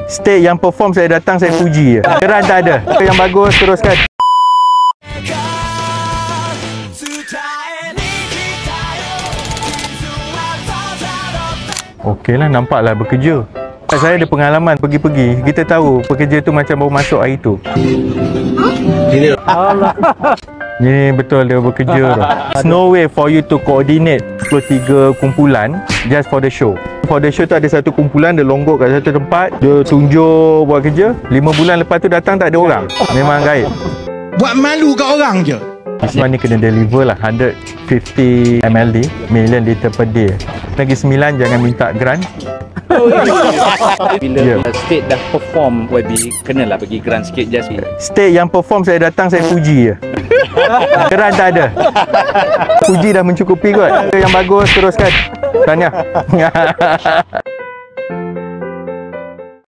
State yang perform saya datang saya puji je. Keran tak ada. Yang bagus teruskan. Okeylah, nampaklah bekerja. Saya ada pengalaman pergi-pergi. Kita tahu pekerja tu macam baru masuk hari tu. Ni betul dia bekerja tu. There's no way for you to coordinate 23 kumpulan just for the show. For the show tu ada satu kumpulan, dia longgok kat satu tempat, dia tunjuk buat kerja. 5 bulan lepas tu datang tak ada orang. Memang gaib. Buat malu kat orang je. Isman ni kena deliver lah 150 mld, million liter per day. Lagi 9 jangan minta grant. Bila state dah perform, YB kenalah bagi grant sikit just. State yang perform saya datang saya puji je. Keran tak ada. Puji dah mencukupi kot. Yang bagus teruskan. Tahniah.